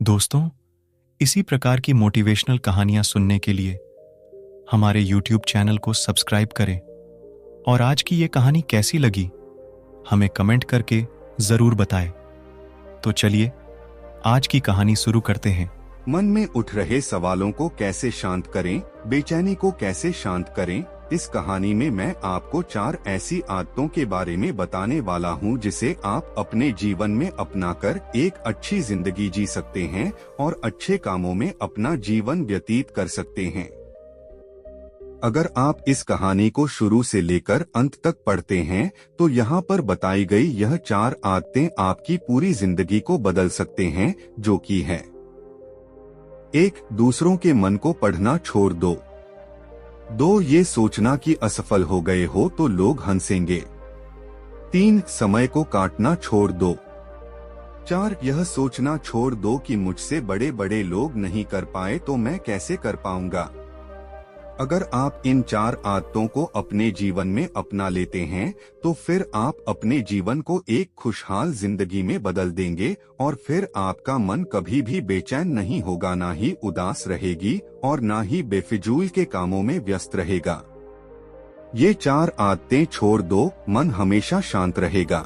दोस्तों, इसी प्रकार की मोटिवेशनल कहानियां सुनने के लिए हमारे YouTube चैनल को सब्सक्राइब करें और आज की ये कहानी कैसी लगी हमें कमेंट करके जरूर बताएं। तो चलिए आज की कहानी शुरू करते हैं। मन में उठ रहे सवालों को कैसे शांत करें, बेचैनी को कैसे शांत करें। इस कहानी में मैं आपको 4 ऐसी आदतों के बारे में बताने वाला हूं जिसे आप अपने जीवन में अपनाकर एक अच्छी जिंदगी जी सकते हैं और अच्छे कामों में अपना जीवन व्यतीत कर सकते हैं। अगर आप इस कहानी को शुरू से लेकर अंत तक पढ़ते हैं तो यहाँ पर बताई गई यह 4 आदतें आपकी पूरी जिंदगी को बदल सकते हैं, जो कि है 1. दूसरों के मन को पढ़ना छोड़ दो। 2. ये सोचना कि असफल हो गए हो तो लोग हंसेंगे। 3. समय को काटना छोड़ दो। 4. यह सोचना छोड़ दो कि मुझसे बड़े बड़े लोग नहीं कर पाए तो मैं कैसे कर पाऊंगा। अगर आप इन 4 आदतों को अपने जीवन में अपना लेते हैं तो फिर आप अपने जीवन को एक खुशहाल जिंदगी में बदल देंगे और फिर आपका मन कभी भी बेचैन नहीं होगा, ना ही उदास रहेगी और ना ही बेफिजूल के कामों में व्यस्त रहेगा। ये 4 आदतें छोड़ दो, मन हमेशा शांत रहेगा।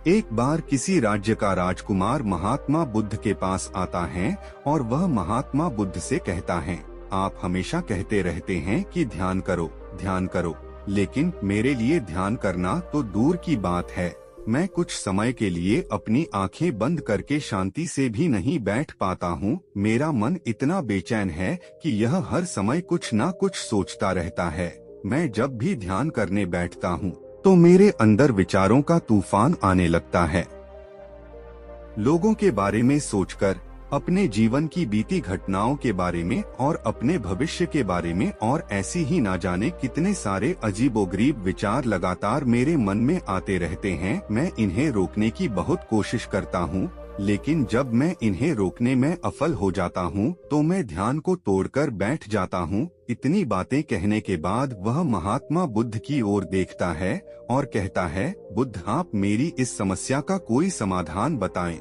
एक बार किसी राज्य का राजकुमार महात्मा बुद्ध के पास आता है और वह महात्मा बुद्ध से कहता है, आप हमेशा कहते रहते हैं कि ध्यान करो, लेकिन मेरे लिए ध्यान करना तो दूर की बात है। मैं कुछ समय के लिए अपनी आंखें बंद करके शांति से भी नहीं बैठ पाता हूँ। मेरा मन इतना बेचैन है कि यह हर समय कुछ ना कुछ सोचता रहता है। मैं जब भी ध्यान करने बैठता हूँ तो मेरे अंदर विचारों का तूफान आने लगता है। लोगों के बारे में सोचकर, अपने जीवन की बीती घटनाओं के बारे में और अपने भविष्य के बारे में और ऐसी ही ना जाने कितने सारे अजीबोगरीब विचार लगातार मेरे मन में आते रहते हैं। मैं इन्हें रोकने की बहुत कोशिश करता हूँ, लेकिन जब मैं इन्हें रोकने में असफल हो जाता हूँ तो मैं ध्यान को तोड़कर बैठ जाता हूँ। इतनी बातें कहने के बाद वह महात्मा बुद्ध की ओर देखता है और कहता है, बुद्ध, आप मेरी इस समस्या का कोई समाधान बताएं।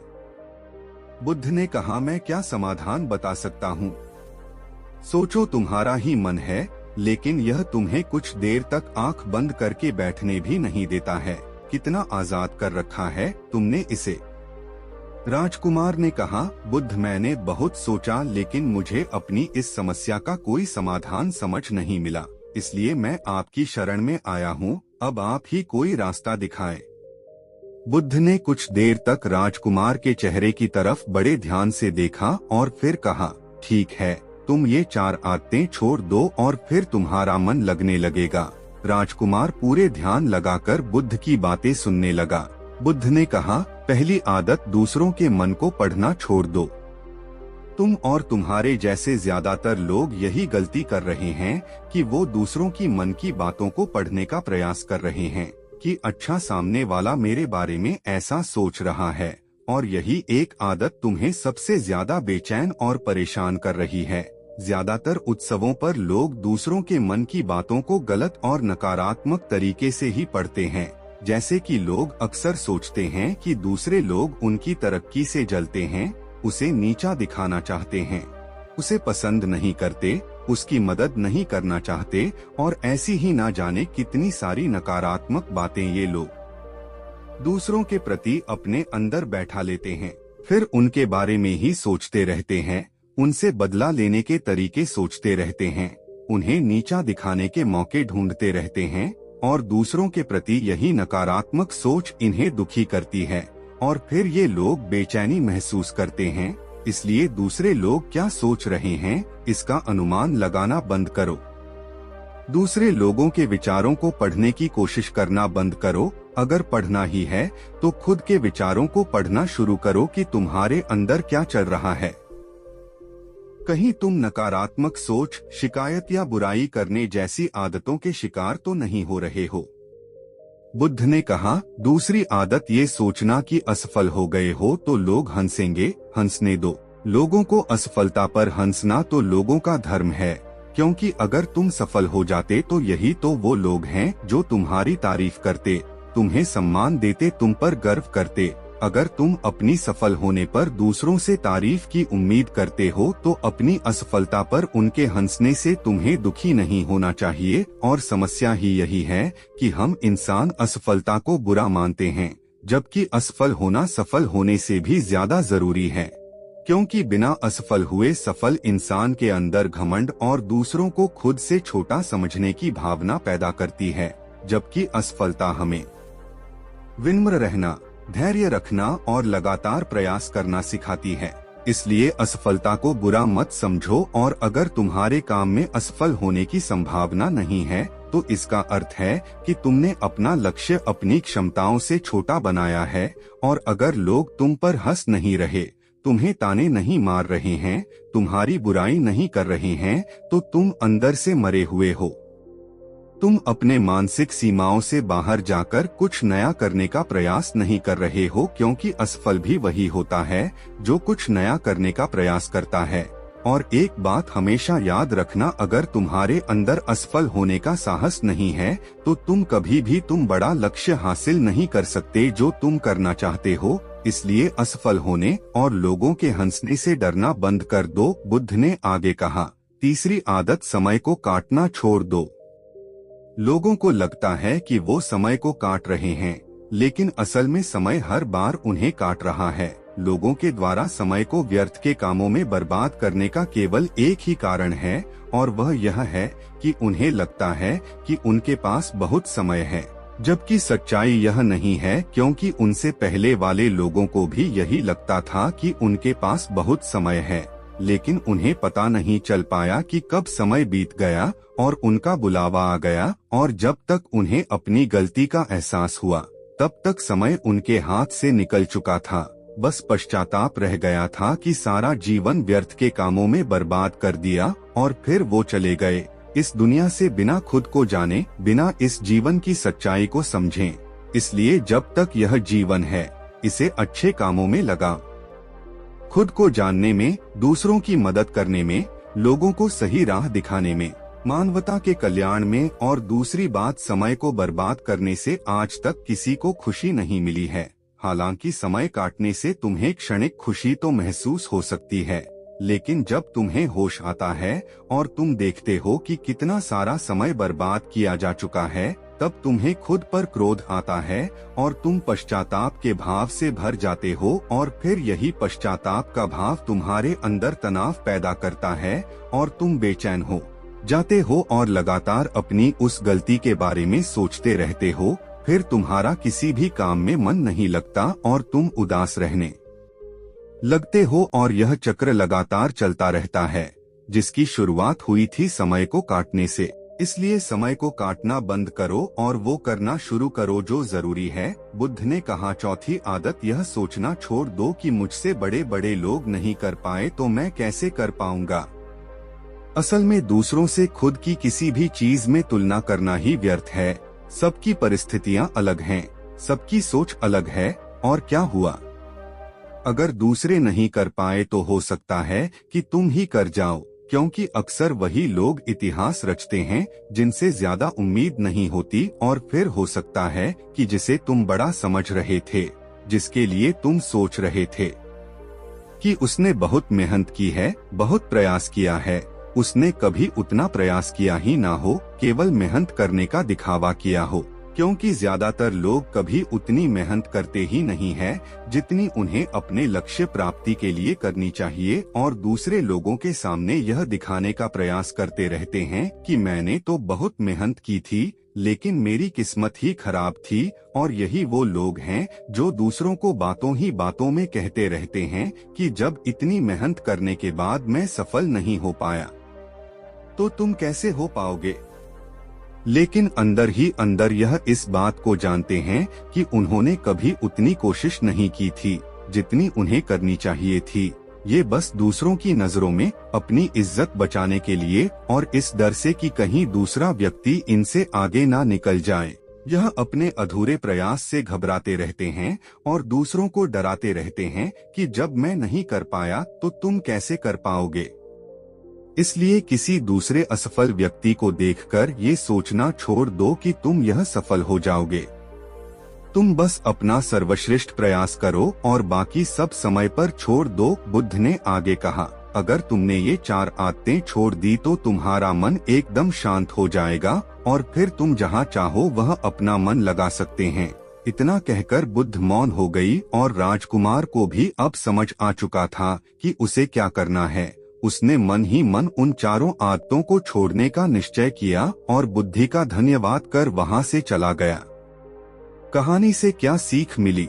बुद्ध ने कहा, मैं क्या समाधान बता सकता हूँ। सोचो, तुम्हारा ही मन है, लेकिन यह तुम्हें कुछ देर तक आंख बंद करके बैठने भी नहीं देता है। कितना आजाद कर रखा है तुमने इसे। राजकुमार ने कहा, बुद्ध, मैंने बहुत सोचा लेकिन मुझे अपनी इस समस्या का कोई समाधान समझ नहीं मिला, इसलिए मैं आपकी शरण में आया हूँ। अब आप ही कोई रास्ता दिखाएं। बुद्ध ने कुछ देर तक राजकुमार के चेहरे की तरफ बड़े ध्यान से देखा और फिर कहा, ठीक है, तुम ये 4 आदतें छोड़ दो और फिर तुम्हारा मन लगने लगेगा। राजकुमार पूरे ध्यान लगाकर बुद्ध की बातें सुनने लगा। बुद्ध ने कहा, पहली आदत, दूसरों के मन को पढ़ना छोड़ दो। तुम और तुम्हारे जैसे ज्यादातर लोग यही गलती कर रहे हैं कि वो दूसरों की मन की बातों को पढ़ने का प्रयास कर रहे हैं कि अच्छा, सामने वाला मेरे बारे में ऐसा सोच रहा है, और यही एक आदत तुम्हें सबसे ज्यादा बेचैन और परेशान कर रही है। ज्यादातर उत्सवों पर लोग दूसरों के मन की बातों को गलत और नकारात्मक तरीके से ही पढ़ते हैं। जैसे कि लोग अक्सर सोचते हैं कि दूसरे लोग उनकी तरक्की से जलते हैं, उसे नीचा दिखाना चाहते हैं, उसे पसंद नहीं करते, उसकी मदद नहीं करना चाहते और ऐसी ही ना जाने कितनी सारी नकारात्मक बातें ये लोग दूसरों के प्रति अपने अंदर बैठा लेते हैं। फिर उनके बारे में ही सोचते रहते हैं, उनसे बदला लेने के तरीके सोचते रहते हैं, उन्हें नीचा दिखाने के मौके ढूंढते रहते हैं और दूसरों के प्रति यही नकारात्मक सोच इन्हें दुखी करती है और फिर ये लोग बेचैनी महसूस करते हैं। इसलिए दूसरे लोग क्या सोच रहे हैं इसका अनुमान लगाना बंद करो। दूसरे लोगों के विचारों को पढ़ने की कोशिश करना बंद करो। अगर पढ़ना ही है तो खुद के विचारों को पढ़ना शुरू करो कि तुम्हारे अंदर क्या चल रहा है। कहीं तुम नकारात्मक सोच, शिकायत या बुराई करने जैसी आदतों के शिकार तो नहीं हो रहे हो। बुद्ध ने कहा, दूसरी आदत, ये सोचना कि असफल हो गए हो तो लोग हंसेंगे। हंसने दो। लोगों को असफलता पर हंसना तो लोगों का धर्म है, क्योंकि अगर तुम सफल हो जाते तो यही तो वो लोग हैं जो तुम्हारी तारीफ करते, तुम्हें सम्मान देते, तुम पर गर्व करते। अगर तुम अपनी सफल होने पर दूसरों से तारीफ की उम्मीद करते हो तो अपनी असफलता पर उनके हंसने से तुम्हें दुखी नहीं होना चाहिए। और समस्या ही यही है कि हम इंसान असफलता को बुरा मानते हैं, जबकि असफल होना सफल होने से भी ज्यादा जरूरी है। क्योंकि बिना असफल हुए सफल इंसान के अंदर घमंड और दूसरों को खुद से छोटा समझने की भावना पैदा करती है, जबकि असफलता हमें विनम्र रहना, धैर्य रखना और लगातार प्रयास करना सिखाती है। इसलिए असफलता को बुरा मत समझो, और अगर तुम्हारे काम में असफल होने की संभावना नहीं है तो इसका अर्थ है कि तुमने अपना लक्ष्य अपनी क्षमताओं से छोटा बनाया है। और अगर लोग तुम पर हंस नहीं रहे, तुम्हें ताने नहीं मार रहे हैं, तुम्हारी बुराई नहीं कर रहे हैं, तो तुम अंदर से मरे हुए हो। तुम अपने मानसिक सीमाओं से बाहर जाकर कुछ नया करने का प्रयास नहीं कर रहे हो, क्योंकि असफल भी वही होता है जो कुछ नया करने का प्रयास करता है। और एक बात हमेशा याद रखना, अगर तुम्हारे अंदर असफल होने का साहस नहीं है तो तुम कभी भी बड़ा लक्ष्य हासिल नहीं कर सकते जो तुम करना चाहते हो। इसलिए असफल होने और लोगों के हंसने से डरना बंद कर दो। बुद्ध ने आगे कहा, तीसरी आदत, समय को काटना छोड़ दो। लोगों को लगता है कि वो समय को काट रहे हैं, लेकिन असल में समय हर बार उन्हें काट रहा है। लोगों के द्वारा समय को व्यर्थ के कामों में बर्बाद करने का केवल एक ही कारण है, और वह यह है कि उन्हें लगता है कि उनके पास बहुत समय है, जबकि सच्चाई यह नहीं है, क्योंकि उनसे पहले वाले लोगों को भी यही लगता था कि उनके पास बहुत समय है, लेकिन उन्हें पता नहीं चल पाया कि कब समय बीत गया और उनका बुलावा आ गया। और जब तक उन्हें अपनी गलती का एहसास हुआ, तब तक समय उनके हाथ से निकल चुका था। बस पश्चाताप रह गया था कि सारा जीवन व्यर्थ के कामों में बर्बाद कर दिया, और फिर वो चले गए इस दुनिया से बिना खुद को जाने, बिना इस जीवन की सच्चाई को समझें। इसलिए जब तक यह जीवन है, इसे अच्छे कामों में लगा, खुद को जानने में, दूसरों की मदद करने में, लोगों को सही राह दिखाने में, मानवता के कल्याण में। और दूसरी बात, समय को बर्बाद करने से आज तक किसी को खुशी नहीं मिली है। हालांकि समय काटने से तुम्हें क्षणिक खुशी तो महसूस हो सकती है, लेकिन जब तुम्हें होश आता है और तुम देखते हो कि कितना सारा समय बर्बाद किया जा चुका है, तब तुम्हें खुद पर क्रोध आता है और तुम पश्चाताप के भाव से भर जाते हो। और फिर यही पश्चाताप का भाव तुम्हारे अंदर तनाव पैदा करता है और तुम बेचैन हो जाते हो और लगातार अपनी उस गलती के बारे में सोचते रहते हो। फिर तुम्हारा किसी भी काम में मन नहीं लगता और तुम उदास रहने लगते हो, और यह चक्र लगातार चलता रहता है, जिसकी शुरुआत हुई थी समय को काटने से। इसलिए समय को काटना बंद करो और वो करना शुरू करो जो जरूरी है। बुद्ध ने कहा, चौथी आदत, यह सोचना छोड़ दो कि मुझसे बड़े बड़े लोग नहीं कर पाए तो मैं कैसे कर पाऊंगा। असल में दूसरों से खुद की किसी भी चीज में तुलना करना ही व्यर्थ है। सबकी परिस्थितियां अलग हैं, सबकी सोच अलग है, और क्या हुआ अगर दूसरे नहीं कर पाए तो हो सकता है कि तुम ही कर जाओ, क्योंकि अक्सर वही लोग इतिहास रचते हैं जिनसे ज्यादा उम्मीद नहीं होती। और फिर हो सकता है कि जिसे तुम बड़ा समझ रहे थे, जिसके लिए तुम सोच रहे थे कि उसने बहुत मेहनत की है, बहुत प्रयास किया है, उसने कभी उतना प्रयास किया ही ना हो, केवल मेहनत करने का दिखावा किया हो। क्योंकि ज्यादातर लोग कभी उतनी मेहनत करते ही नहीं है जितनी उन्हें अपने लक्ष्य प्राप्ति के लिए करनी चाहिए, और दूसरे लोगों के सामने यह दिखाने का प्रयास करते रहते हैं कि मैंने तो बहुत मेहनत की थी, लेकिन मेरी किस्मत ही खराब थी। और यही वो लोग हैं जो दूसरों को बातों ही बातों में कहते रहते हैं कि जब इतनी मेहनत करने के बाद मैं सफल नहीं हो पाया तो तुम कैसे हो पाओगे। लेकिन अंदर ही अंदर यह इस बात को जानते हैं कि उन्होंने कभी उतनी कोशिश नहीं की थी जितनी उन्हें करनी चाहिए थी। ये बस दूसरों की नजरों में अपनी इज्जत बचाने के लिए, और इस डर से कि कहीं दूसरा व्यक्ति इनसे आगे ना निकल जाए, यह अपने अधूरे प्रयास से घबराते रहते हैं और दूसरों को डराते रहते हैं कि जब मैं नहीं कर पाया तो तुम कैसे कर पाओगे। इसलिए किसी दूसरे असफल व्यक्ति को देखकर ये सोचना छोड़ दो कि तुम यह सफल हो जाओगे। तुम बस अपना सर्वश्रेष्ठ प्रयास करो और बाकी सब समय पर छोड़ दो। बुद्ध ने आगे कहा, अगर तुमने ये 4 आदतें छोड़ दी तो तुम्हारा मन एकदम शांत हो जाएगा और फिर तुम जहाँ चाहो वह अपना मन लगा सकते हैं। इतना कहकर बुद्ध मौन हो गई और राजकुमार को भी अब समझ आ चुका था कि उसे क्या करना है। उसने मन ही मन उन 4 आदतों को छोड़ने का निश्चय किया और बुद्धि का धन्यवाद कर वहां से चला गया। कहानी से क्या सीख मिली?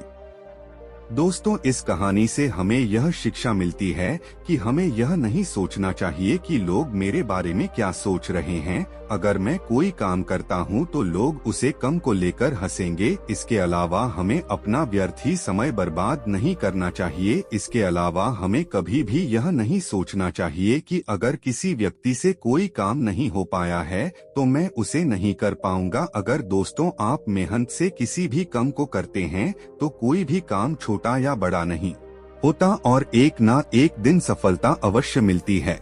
दोस्तों, इस कहानी से हमें यह शिक्षा मिलती है कि हमें यह नहीं सोचना चाहिए कि लोग मेरे बारे में क्या सोच रहे हैं। अगर मैं कोई काम करता हूं तो लोग उसे कम को लेकर हंसेंगे। इसके अलावा हमें अपना व्यर्थ ही समय बर्बाद नहीं करना चाहिए। इसके अलावा हमें कभी भी यह नहीं सोचना चाहिए कि अगर किसी व्यक्ति से कोई काम नहीं हो पाया है तो मैं उसे नहीं कर पाऊंगा। अगर दोस्तों आप मेहनत से किसी भी काम को करते हैं तो कोई भी काम छोटा या बड़ा नहीं होता और एक ना एक दिन सफलता अवश्य मिलती है।